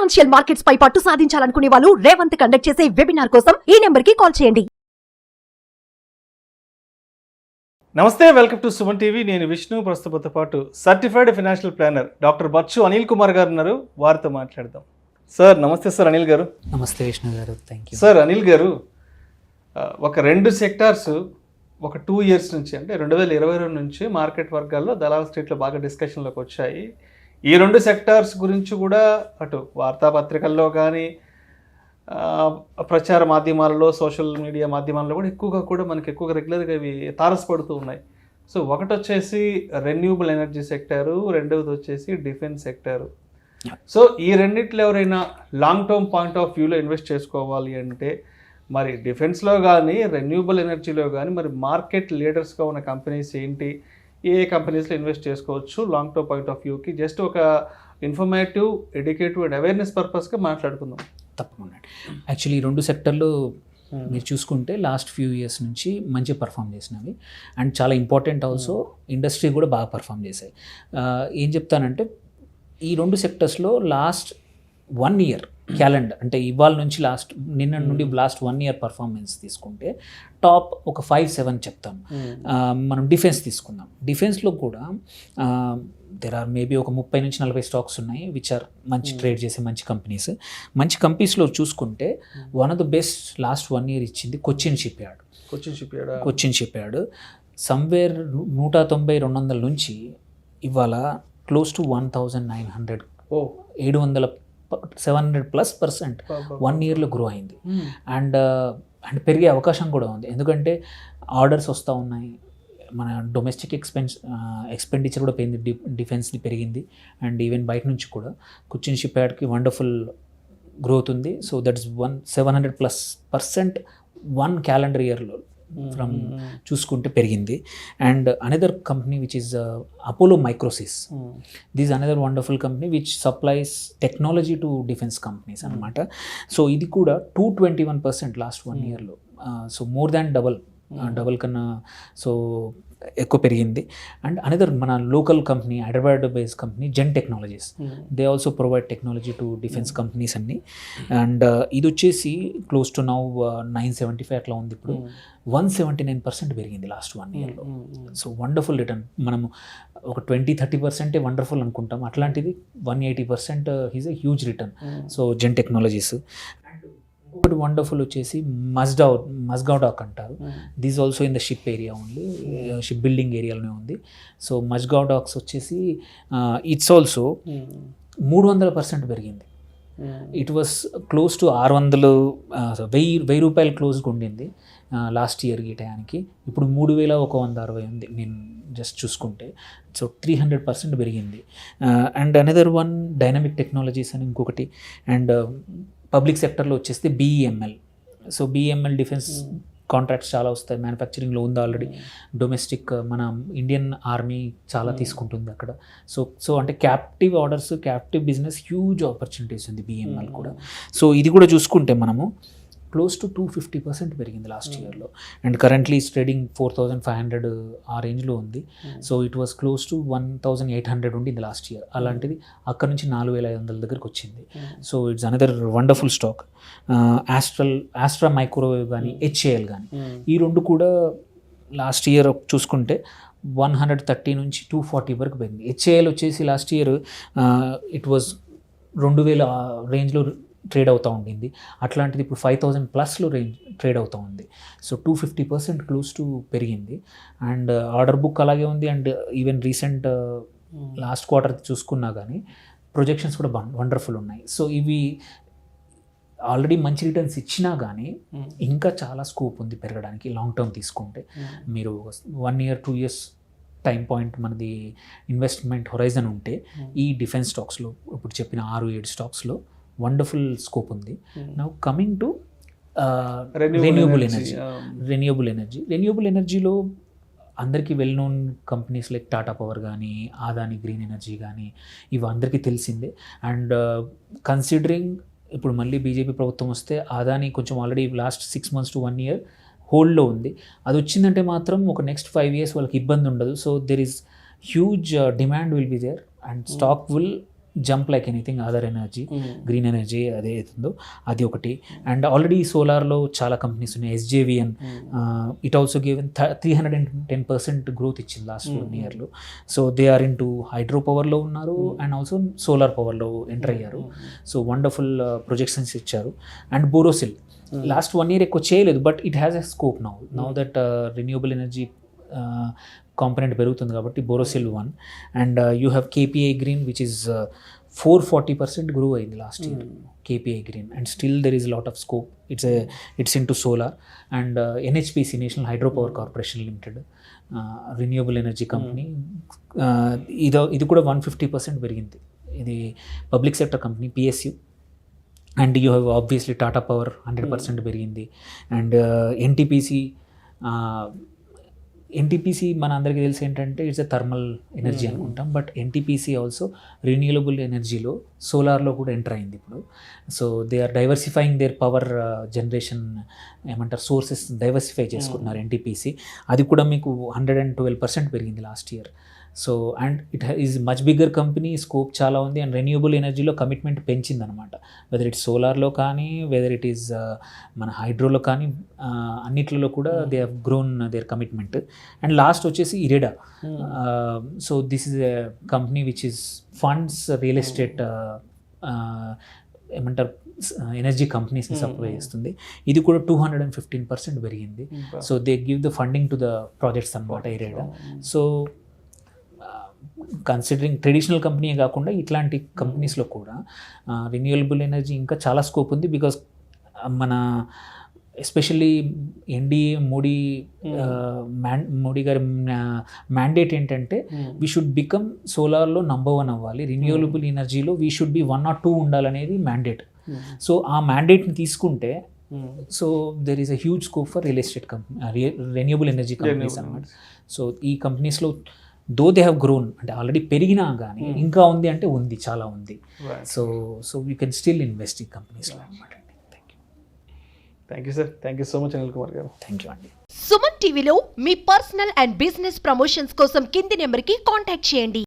Financial markets పై పట్టు సాధించాలనుకునే వాళ్ళు Revanth conduct చేసే వెబినార్ కోసం ఈ నెంబర్ కి కాల్ చేయండి. నమస్తే, వెల్కమ్ టు సుమన్ టీవీ. నేను విష్ణు. ప్రస్తుతంతో పాటు certified financial planner doctor Bachchu Anil Kumar గారు ఉన్నారు. వారితో మాట్లాడదాం. సార్ నమస్తే. సార్ అనిల్ గారు. నమస్తే విష్ణు గారు. Thank you. సార్ అనిల్ గారు, ఒక రెండు సెక్టార్స్ ఒక 2 years నుంచి, అంటే 2022 నుంచి మార్కెట్ వర్గాల్లో దలాల్ స్ట్రీట్లో బాగా డిస్కషన్లోకి వచ్చాయి. ఈ రెండు సెక్టార్స్ గురించి కూడా అటు వార్తాపత్రికల్లో కానీ ప్రచార మాధ్యమాలలో, సోషల్ మీడియా మాధ్యమాల్లో కూడా మనకి ఎక్కువగా రెగ్యులర్గా ఇవి తారసపడుతూ ఉన్నాయి. సో ఒకటి వచ్చేసి రెన్యూబుల్ ఎనర్జీ సెక్టారు, రెండవది వచ్చేసి డిఫెన్స్ సెక్టారు. సో ఈ రెండిట్లో ఎవరైనా లాంగ్ టర్మ్ పాయింట్ ఆఫ్ వ్యూలో ఇన్వెస్ట్ చేసుకోవాలి అంటే మరి డిఫెన్స్లో కానీ రెన్యూబుల్ ఎనర్జీలో కానీ మరి మార్కెట్ లీడర్స్గా ఉన్న కంపెనీస్ ఏంటి, ఏ కంపెనీస్లో ఇన్వెస్ట్ చేసుకోవచ్చు లాంగ్ టర్మ్ పాయింట్ ఆఫ్ వ్యూకి, జస్ట్ ఒక ఇన్ఫర్మేటివ్, ఎడ్యుకేటివ్ అండ్ అవేర్నెస్ పర్పస్గా మాట్లాడుకుందాం. తప్పకుండా. యాక్చువల్లీ ఈ రెండు సెక్టర్లు మీరు చూసుకుంటే లాస్ట్ ఫ్యూ ఇయర్స్ నుంచి మంచిగా పర్ఫామ్ చేసినవి అండ్ చాలా ఇంపార్టెంట్. ఆల్సో ఇండస్ట్రీ కూడా బాగా పర్ఫామ్ చేశాయి. ఏం చెప్తానంటే ఈ రెండు సెక్టర్స్లో లాస్ట్ 1 year క్యాలెండర్, అంటే ఇవాళ నుంచి నిన్న నుండి లాస్ట్ 1 year పర్ఫార్మెన్స్ తీసుకుంటే టాప్ ఒక 5-7 చెప్తాను. మనం డిఫెన్స్ తీసుకుందాం. డిఫెన్స్లో కూడా దెర్ ఆర్ మేబీ ఒక 30 నుంచి 40 స్టాక్స్ ఉన్నాయి విచ్ ఆర్ మంచి ట్రేడ్ చేసే మంచి కంపెనీస్. మంచి కంపెనీస్లో చూసుకుంటే one of the best last 1 year ఇచ్చింది కొచ్చిన్ షిప్ యార్డ్. సమ్వేర్ 190-200 నుంచి ఇవాళ క్లోజ్ టు 1900, 700+% 1 yearలో గ్రో అయింది. అండ్ పెరిగే అవకాశం కూడా ఉంది, ఎందుకంటే ఆర్డర్స్ వస్తూ ఉన్నాయి. మన డొమెస్టిక్ ఎక్స్పెండిచర్ కూడా పెరిగింది, డిఫెన్స్ది పెరిగింది. అండ్ ఈవెన్ బయట నుంచి కూడా కొచ్చిన్ షిప్ యార్డ్కి వండర్ఫుల్ గ్రోత్ ఉంది. సో దట్స్ 700+% 1 calendar yearలో ఫ్రమ్ చూసుకుంటే పెరిగింది. And another company which is Apollo Microsys. This another wonderful company which supplies technology to defence companies అనమాట. సో ఇది కూడా 221% లాస్ట్ 1 yearలో. సో మోర్ దాన్ డబల్ కన్నా సో ఎక్కువ పెరిగింది. అండ్ అనదర్ మన local company, Hyderabad based company Zen technologies, they also provide technology to defence companies అన్ని. And ఇది వచ్చేసి క్లోజ్ టు నౌ 975 అట్లా ఉంది. ఇప్పుడు 179% పెరిగింది లాస్ట్ 1 yearలో. So wonderful return. మనము ఒక 20-30% వండర్ఫుల్ అనుకుంటాం, అట్లాంటిది 180% is a huge return. So Zen technologies. ఒకటి వండర్ఫుల్ వచ్చేసి మస్గౌడాక్ అంటారు. This also in the ship area only, ship building ఏరియాలోనే ఉంది. సో మస్గౌడాక్స్ వచ్చేసి ఇట్స్ ఆల్సో 300% పెరిగింది. ఇట్ వాస్ క్లోజ్ టు 1000 రూపాయలు క్లోజ్గా ఉండింది లాస్ట్ ఇయర్కి ఈ టయానికి. ఇప్పుడు 3160 ఉంది నేను జస్ట్ చూసుకుంటే. సో 300% పెరిగింది. And another one dynamic technologies అని ఇంకొకటి. అండ్ పబ్లిక్ సెక్టర్లో వచ్చేస్తే BEML. So BEML defence contracts చాలా వస్తాయి, మ్యానుఫ్యాక్చరింగ్లో ఉంది ఆల్రెడీ. డొమెస్టిక్ మన ఇండియన్ ఆర్మీ చాలా తీసుకుంటుంది అక్కడ. సో అంటే captive orders, captive business, huge opportunities ఉంది BEML కూడా. సో ఇది కూడా చూసుకుంటే మనము క్లోజ్ టు 250% పెరిగింది లాస్ట్ ఇయర్లో. అండ్ కరెంట్లీ ట్రేడింగ్ 4500 ఆ రేంజ్లో ఉంది. So it was close to 1800 ఉండింది లాస్ట్ ఇయర్. అలాంటిది అక్కడ నుంచి 4500 దగ్గరికి వచ్చింది. So it's another wonderful stock. Astra microwave కానీ HAL కానీ ఈ రెండు కూడా లాస్ట్ ఇయర్ చూసుకుంటే 130 నుంచి 240 వరకు పెరిగింది. HAL వచ్చేసి లాస్ట్ ఇయర్ ఇట్ వాజ్ 2000 రేంజ్లో ట్రేడ్ అవుతూ ఉండింది. అట్లాంటిది ఇప్పుడు 5000+ ట్రేడ్ అవుతూ ఉంది. సో 250% క్లోజ్ టు పెరిగింది. అండ్ ఆర్డర్ బుక్ అలాగే ఉంది. And even recent last quarter చూసుకున్నా కానీ ప్రొజెక్షన్స్ కూడా వండర్ఫుల్ ఉన్నాయి. సో ఇవి ఆల్రెడీ మంచి రిటర్న్స్ ఇచ్చినా కానీ ఇంకా చాలా స్కోప్ ఉంది పెరగడానికి లాంగ్ టర్మ్ తీసుకుంటే. మీరు 1 year 2 years టైం పాయింట్ మనది ఇన్వెస్ట్మెంట్ హొరైజన్ ఉంటే ఈ డిఫెన్స్ స్టాక్స్లో ఇప్పుడు చెప్పిన 6-7 స్టాక్స్లో వండర్ఫుల్ స్కోప్ ఉంది. నౌ కమింగ్ టు రెన్యూబుల్ ఎనర్జీలో అందరికీ well known companies like Tata power కానీ, ఆదాని గ్రీన్ ఎనర్జీ కానీ, ఇవి అందరికీ తెలిసిందే. అండ్ కన్సిడరింగ్ ఇప్పుడు మళ్ళీ బీజేపీ ప్రభుత్వం వస్తే ఆదాని కొంచెం already last 6 months to 1 year హోల్డ్లో ఉంది. అది వచ్చిందంటే మాత్రం ఒక నెక్స్ట్ 5 years వాళ్ళకి ఇబ్బంది ఉండదు. So there is huge demand will be there and stock will jump like anything other energy, green energy అదే అవుతుందో అది ఒకటి. అండ్ ఆల్రెడీ సోలార్లో చాలా కంపెనీస్ ఉన్నాయి. SJVN it also given 310% growth ఇచ్చింది లాస్ట్ 1 yearలో. So they are in to hydro పవర్లో ఉన్నారు అండ్ ఆల్సో సోలార్ పవర్లో ఎంటర్ అయ్యారు. సో వండర్ఫుల్ ప్రొజెక్షన్స్ ఇచ్చారు. అండ్ బోరోసిల్ లాస్ట్ 1 year ఎక్కువ చేయలేదు, but it has a scope now that renewable energy component పెరుగుతుంది కాబట్టి Borosil 1. And you have KPI green which is 440% grow అయింది last year KPI green. And still there is lot of scope. It's into solar. And NHPC national hydro power corporation limited renewable energy company, ఇది కూడా 150% పెరిగింది. ఇది public sector company PSU. And you have obviously Tata power 100% పెరిగింది. And NTPC మన అందరికీ తెలిసి ఏంటంటే it's a thermal energy అనుకుంటాం, బట్ NTPC ఆల్సో రిన్యూవబుల్ ఎనర్జీలో సోలార్లో కూడా ఎంటర్ అయింది ఇప్పుడు. So they are diversifying their power generation sources diversify చేసుకుంటున్నారు NTPC. అది కూడా మీకు 112% పెరిగింది last year. So and it is much bigger company, scope చాలా ఉంది. అండ్ రెన్యూబుల్ ఎనర్జీలో కమిట్మెంట్ పెంచిందనమాట. వెదర్ ఇట్ సోలార్లో కానీ, వెదర్ ఇట్ ఈస్ మన హైడ్రోలో కానీ, అన్నిట్లలో కూడా they have grown their commitment. And last వచ్చేసి IREDA. So this is a company which is funds real estate energy కంపెనీస్ని సప్లై చేస్తుంది. ఇది కూడా 215% పెరిగింది. So they give the funding to the projects అనమాట ఇరెడా. సో కన్సిడరింగ్ ట్రెడిషనల్ కంపెనీయే కాకుండా ఇట్లాంటి కంపెనీస్లో కూడా రిన్యూవబుల్ ఎనర్జీ ఇంకా చాలా స్కోప్ ఉంది. బికాస్ మన ఎస్పెషల్లీ NDA మోడీ గారి మ్యాండేట్ ఏంటంటే వీ షుడ్ బికమ్ సోలార్లో నంబర్ 1 అవ్వాలి, రిన్యూవబుల్ ఎనర్జీలో వీ షుడ్ బి 1 or 2 ఉండాలనేది మ్యాండేట్. సో ఆ మ్యాండేట్ని తీసుకుంటే so there is a huge scope for real estate company, renewable energy companies అన్నమాట. సో ఈ కంపెనీస్లో దో దే హ్యావ్ గ్రోన్ అంటే ఆల్రెడీ పెరిగినా కానీ ఇంకా ఉంది అంటే ఉంది, చాలా ఉంది. So you can still invest ఈ కంపెనీస్లో అనమాట. Thank you sir. Thank you so much Anil Kumar గారు. థ్యాంక్ యూ అండి. సుమన్ టీవీలో మీ పర్సనల్ అండ్ బిజినెస్ ప్రమోషన్స్ కోసం కింది నెంబర్కి కాంటాక్ట్ చేయండి.